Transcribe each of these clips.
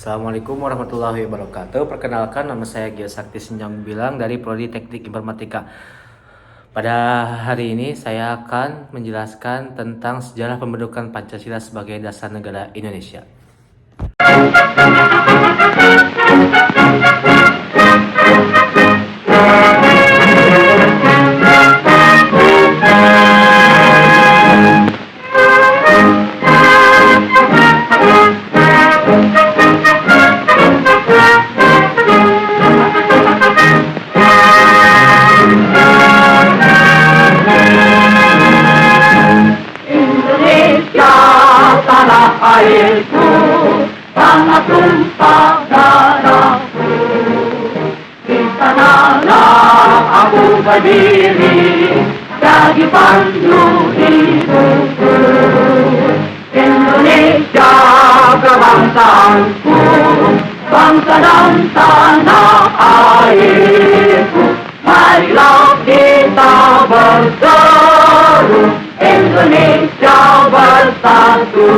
Assalamualaikum warahmatullahi wabarakatuh. Perkenalkan, nama saya Gio Sakti Senjang Bilang dari Prodi Teknik Informatika. Pada hari ini saya akan menjelaskan tentang sejarah pembentukan Pancasila sebagai dasar negara Indonesia. Tanah airku, tanah tumpah darahku. Di sanalah aku berdiri, jadi pandu hidupku. Indonesia kebangsaanku, bangsa dan tanah airku. Marilah kita berseru, Indonesia bersatu.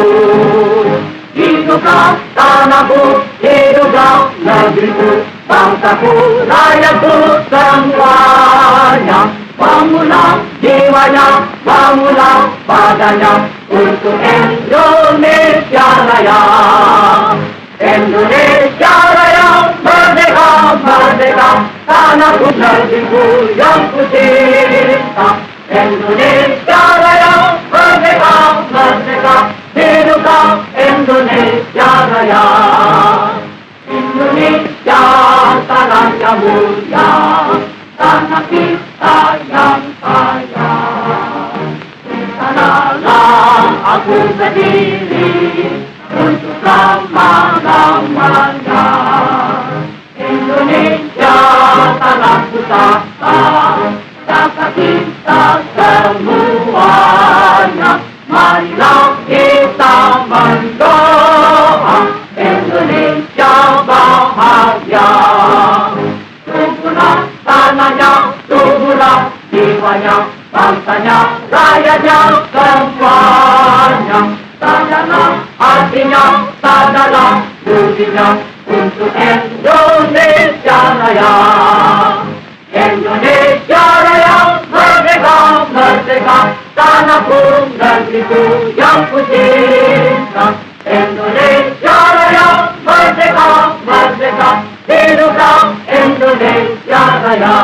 Hiduplah tanahku, hiduplah negeriku, bangsaku, rakyatku semuanya. Bangunlah jiwanya, bangunlah badannya untuk Indonesia Raya. Indonesia Raya, merdeka, merdeka, tanahku, negeriku yang ku cinta. Indonesia Raya, merdeka, merdeka, hiduplah Indonesia Raya. Indonesia tanah yang mulia, tanah kita yang kaya. Di sanalah aku berdiri untuk selama-lamanya. Indonesia tanah pusaka, dapat kita semuanya. Marilah kita mendoa Indonesia bahagia. Suburlah tanahnya, suburlah jiwanya, bangsanya, rakyatnya semuanya. Sadarlah hatinya, sadarlah budinya untuk Indonesia Raya. Indonesia Raya, merdeka, merdeka, tanahku, negeriku yang ku cinta. Indonesia Raya, merdeka, merdeka, hiduplah Indonesia Raya.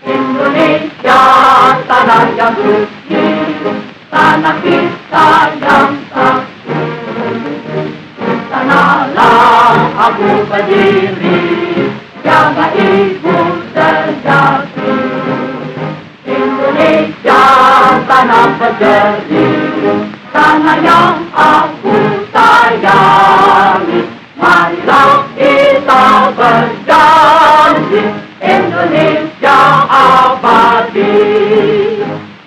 Indonesia tanah yang suci, tanah kita yang sakti. Sanalah aku berdiri, jaga ibu sejati. Indonesia tanah berjeri, tanah yang aku sayangi. Marilah kita berjanji, Indonesia abadi.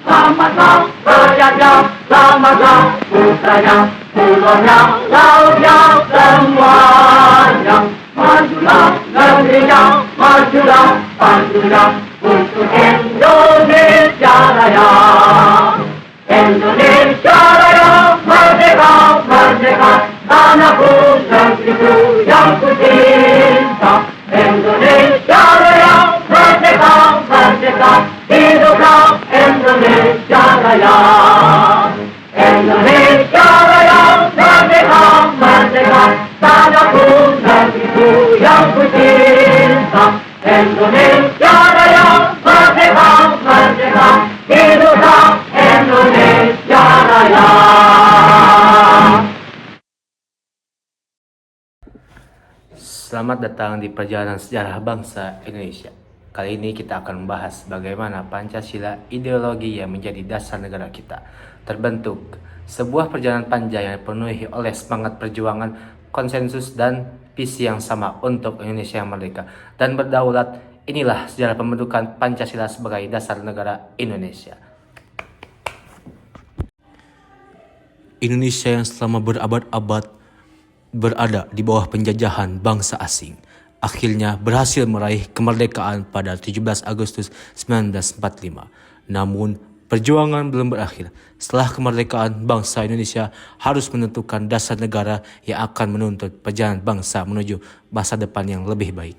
Selamatlah rakyatnya, selamatlah putranya, pulaunya, lautnya, semuanya. Majulah negerinya, majulah pandunya untuk Indonesia Raya. Indonesia Raya, merdeka, merdeka, tanahku, negeriku yang ku cinta. Indonesia Raya, merdeka, merdeka, hiduplah Indonesia Raya. Indonesia Raya, merdeka, merdeka, tanahku, negeriku yang ku cinta. Indonesia Raya, merdeka, merdeka, hiduplah Indonesia Raya. Selamat datang di perjalanan sejarah bangsa Indonesia. Kali ini kita akan membahas bagaimana Pancasila, ideologi yang menjadi dasar negara kita, terbentuk. Sebuah perjalanan panjang yang dipenuhi oleh semangat perjuangan, konsensus, dan visi yang sama untuk Indonesia yang merdeka dan berdaulat. Inilah sejarah pembentukan Pancasila sebagai dasar negara Indonesia. Indonesia yang selama berabad-abad berada di bawah penjajahan bangsa asing, akhirnya berhasil meraih kemerdekaan pada 17 Agustus 1945. Namun, Perjuangan belum berakhir. Setelah kemerdekaan, bangsa Indonesia harus menentukan dasar negara yang akan menuntut perjalanan bangsa menuju masa depan yang lebih baik.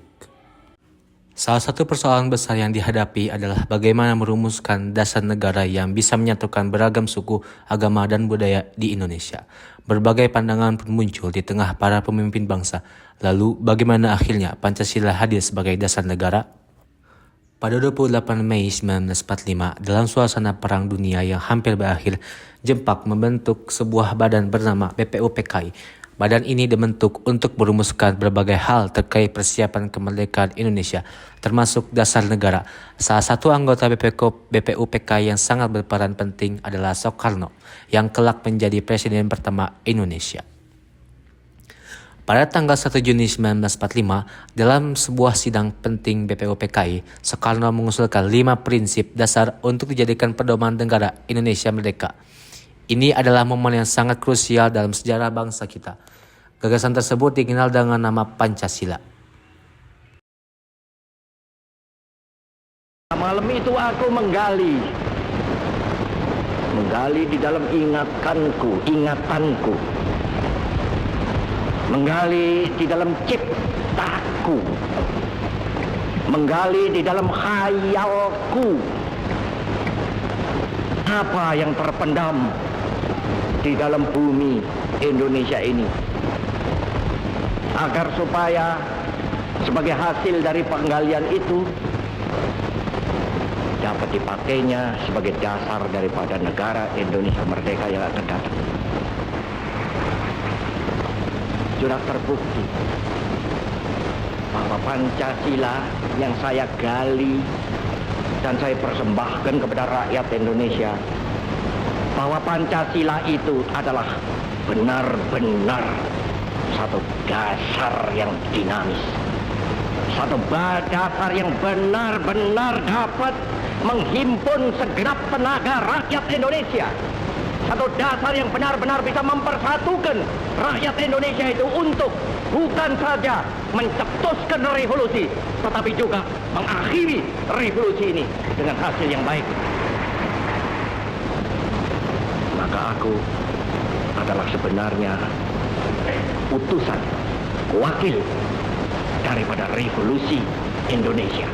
Salah satu persoalan besar yang dihadapi adalah bagaimana merumuskan dasar negara yang bisa menyatukan beragam suku, agama, dan budaya di Indonesia. Berbagai pandangan pun muncul di tengah para pemimpin bangsa. Lalu, bagaimana akhirnya Pancasila hadir sebagai dasar negara? Pada 28 Mei 1945, dalam suasana Perang Dunia yang hampir berakhir, Jepang membentuk sebuah badan bernama BPUPKI. Badan ini dibentuk untuk merumuskan berbagai hal terkait persiapan kemerdekaan Indonesia, termasuk dasar negara. Salah satu anggota BPUPKI yang sangat berperan penting adalah Soekarno, yang kelak menjadi presiden pertama Indonesia. Pada tanggal 1 Juni 1945, dalam sebuah sidang penting BPUPKI, Soekarno mengusulkan 5 prinsip dasar untuk dijadikan pedoman negara Indonesia merdeka. Ini adalah momen yang sangat krusial dalam sejarah bangsa kita. Gagasan tersebut dikenal dengan nama Pancasila. Malam itu aku menggali di dalam ingatanku, menggali di dalam ciptaku, menggali di dalam khayalku, apa yang terpendam di dalam bumi Indonesia ini, agar supaya sebagai hasil dari penggalian itu dapat dipakainya sebagai dasar daripada negara Indonesia merdeka yang akan datang. Sudah terbukti bahwa Pancasila yang saya gali dan saya persembahkan kepada rakyat Indonesia, bahwa Pancasila itu adalah benar-benar satu dasar yang dinamis, satu dasar yang benar-benar dapat menghimpun segenap tenaga rakyat Indonesia, satu dasar yang benar-benar bisa mempersatukan rakyat Indonesia itu untuk bukan saja mencetuskan revolusi, tetapi juga mengakhiri revolusi ini dengan hasil yang baik. Maka aku adalah sebenarnya utusan, wakil daripada revolusi Indonesia.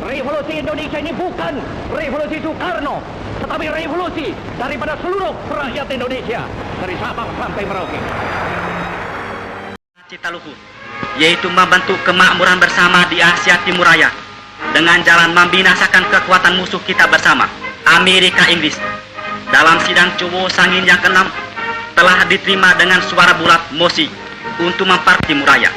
Revolusi Indonesia ini bukan revolusi Soekarno, tetapi revolusi daripada seluruh rakyat Indonesia, dari Sabang sampai Merauke. Cita luhur, yaitu membentuk kemakmuran bersama di Asia Timur Raya dengan jalan membinasakan kekuatan musuh kita bersama, Amerika Inggris. Dalam sidang Cowo Sangin yang ke-6 telah diterima dengan suara bulat mosi untuk memperkuat Timur Raya.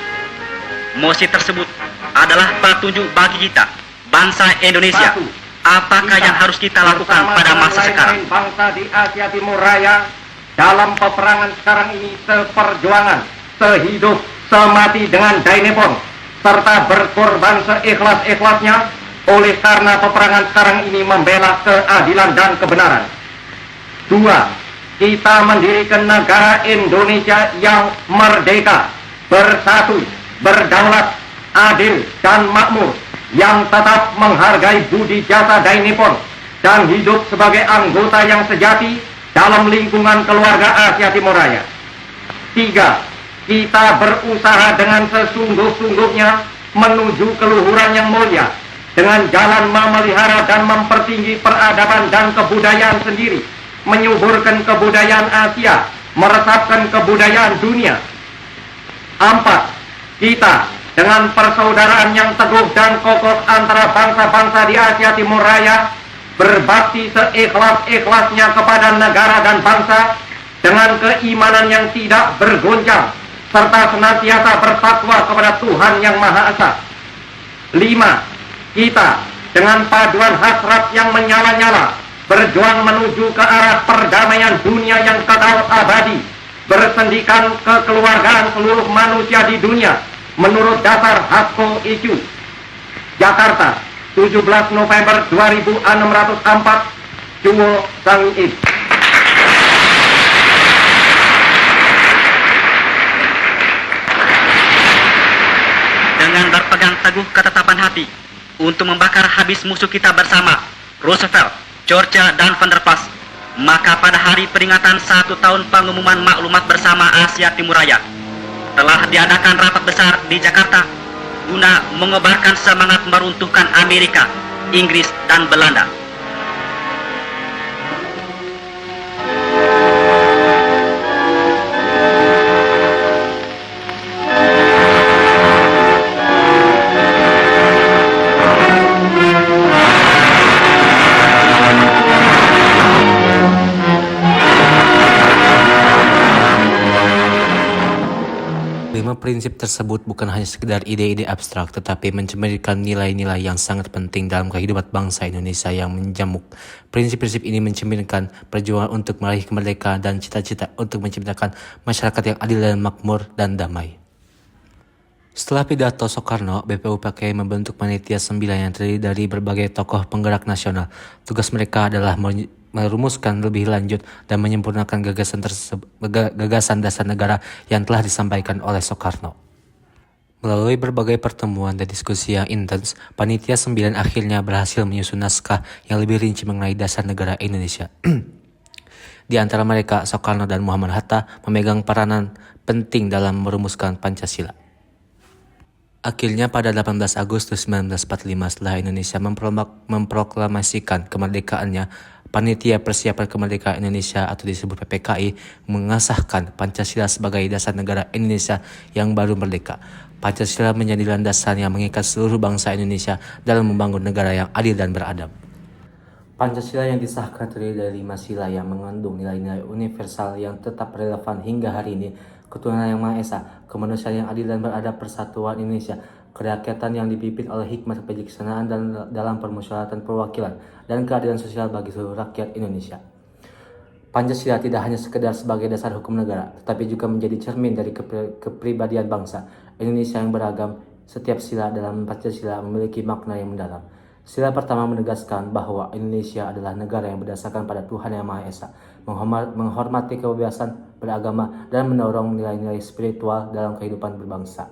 Mosi tersebut adalah petunjuk bagi kita, bangsa Indonesia, apakah yang harus kita lakukan pada masa sekarang. Bangsa di Asia Timur Raya dalam peperangan sekarang ini seperjuangan, sehidup, semati dengan Dainepon, serta berkorban seikhlas-ikhlasnya oleh karena peperangan sekarang ini membela keadilan dan kebenaran. 2. Kita mendirikan negara Indonesia yang merdeka, bersatu, berdaulat, adil, dan makmur, yang tetap menghargai budi jasa Dainepon dan hidup sebagai anggota yang sejati dalam lingkungan keluarga Asia Timur Raya. 3. Kita berusaha dengan sesungguh-sungguhnya menuju keluhuran yang mulia dengan jalan memelihara dan mempertinggi peradaban dan kebudayaan sendiri, menyuburkan kebudayaan Asia, meresapkan kebudayaan dunia. 4. Kita dengan persaudaraan yang teguh dan kokoh antara bangsa-bangsa di Asia Timur Raya berbakti seikhlas-ikhlasnya kepada negara dan bangsa dengan keimanan yang tidak bergoncang serta senantiasa bertakwa kepada Tuhan Yang Maha Esa. 5. Kita dengan paduan hasrat yang menyala-nyala berjuang menuju ke arah perdamaian dunia yang kekal abadi, bersendikan kekeluargaan seluruh manusia di dunia menurut dasar Hasko Icu. Jakarta, 17 November 2604, Cowo Sangin. Dengan berpegang teguh ketetapan hati untuk membakar habis musuh kita bersama, Roosevelt Churchill dan Van der Plas. Maka pada hari peringatan 1 tahun pengumuman maklumat bersama Asia Timur Raya, telah diadakan rapat besar di Jakarta guna mengobarkan semangat meruntuhkan Amerika, Inggris, dan Belanda. Lima prinsip tersebut bukan hanya sekedar ide-ide abstrak, tetapi mencerminkan nilai-nilai yang sangat penting dalam kehidupan bangsa Indonesia yang menjamuk. Prinsip-prinsip ini mencerminkan perjuangan untuk meraih kemerdekaan dan cita-cita untuk menciptakan masyarakat yang adil dan makmur dan damai. Setelah pidato Soekarno, BPUPKI membentuk panitia 9 yang terdiri dari berbagai tokoh penggerak nasional. Tugas mereka adalah merumuskan lebih lanjut dan menyempurnakan gagasan dasar negara yang telah disampaikan oleh Soekarno. Melalui berbagai pertemuan dan diskusi yang intens, panitia 9 akhirnya berhasil menyusun naskah yang lebih rinci mengenai dasar negara Indonesia. Di antara mereka, Soekarno dan Muhammad Hatta memegang peranan penting dalam merumuskan Pancasila. Akhirnya pada 18 Agustus 1945 setelah Indonesia memproklamasikan kemerdekaannya, Panitia Persiapan Kemerdekaan Indonesia atau disebut PPKI mengesahkan Pancasila sebagai dasar negara Indonesia yang baru merdeka. Pancasila menjadi landasan yang mengikat seluruh bangsa Indonesia dalam membangun negara yang adil dan beradab. Pancasila yang disahkan terdiri dari 5 sila yang mengandung nilai-nilai universal yang tetap relevan hingga hari ini. Ketuhanan Yang Maha Esa, kemanusiaan yang adil dan beradab, persatuan Indonesia, kerakyatan yang dipimpin oleh hikmat kebijaksanaan dan dalam permusyawaratan perwakilan, dan keadilan sosial bagi seluruh rakyat Indonesia. Pancasila tidak hanya sekedar sebagai dasar hukum negara, tetapi juga menjadi cermin dari kepribadian bangsa Indonesia yang beragam. Setiap sila dalam Pancasila memiliki makna yang mendalam. Sila pertama menegaskan bahwa Indonesia adalah negara yang berdasarkan pada Tuhan Yang Maha Esa, menghormati kebebasan beragama, dan mendorong nilai-nilai spiritual dalam kehidupan berbangsa.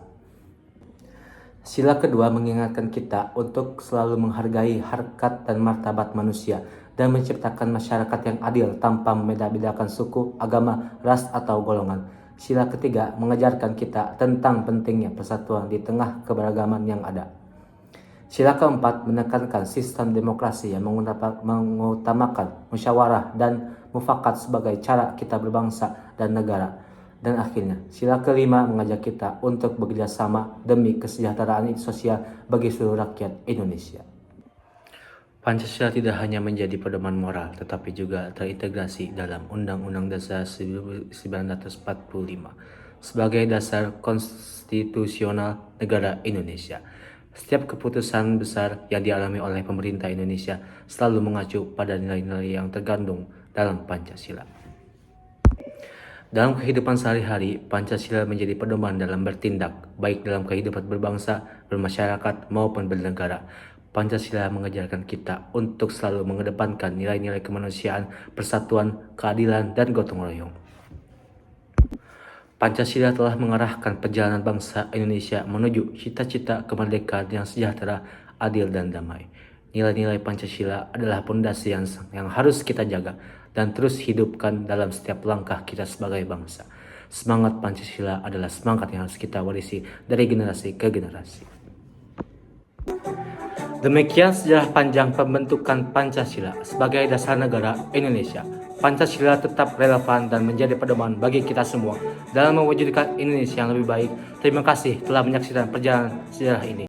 Sila kedua mengingatkan kita untuk selalu menghargai harkat dan martabat manusia dan menciptakan masyarakat yang adil tanpa membeda-bedakan suku, agama, ras, atau golongan. Sila ketiga mengajarkan kita tentang pentingnya persatuan di tengah keberagaman yang ada. Sila keempat menekankan sistem demokrasi yang mengutamakan musyawarah dan mufakat sebagai cara kita berbangsa dan negara. Dan akhirnya, sila kelima mengajak kita untuk bekerja sama demi kesejahteraan sosial bagi seluruh rakyat Indonesia. Pancasila tidak hanya menjadi pedoman moral, tetapi juga terintegrasi dalam Undang-Undang Dasar 1945 sebagai dasar konstitusional negara Indonesia. Setiap keputusan besar yang dialami oleh pemerintah Indonesia selalu mengacu pada nilai-nilai yang terkandung dalam Pancasila. Dalam kehidupan sehari-hari, Pancasila menjadi pedoman dalam bertindak, baik dalam kehidupan berbangsa, bermasyarakat, maupun bernegara. Pancasila mengajarkan kita untuk selalu mengedepankan nilai-nilai kemanusiaan, persatuan, keadilan, dan gotong royong. Pancasila telah mengarahkan perjalanan bangsa Indonesia menuju cita-cita kemerdekaan yang sejahtera, adil, dan damai. Nilai-nilai Pancasila adalah pondasi yang harus kita jaga dan terus hidupkan dalam setiap langkah kita sebagai bangsa. Semangat Pancasila adalah semangat yang harus kita warisi dari generasi ke generasi. Demikian sejarah panjang pembentukan Pancasila sebagai dasar negara Indonesia. Pancasila tetap relevan dan menjadi pedoman bagi kita semua dalam mewujudkan Indonesia yang lebih baik. Terima kasih telah menyaksikan perjalanan sejarah ini.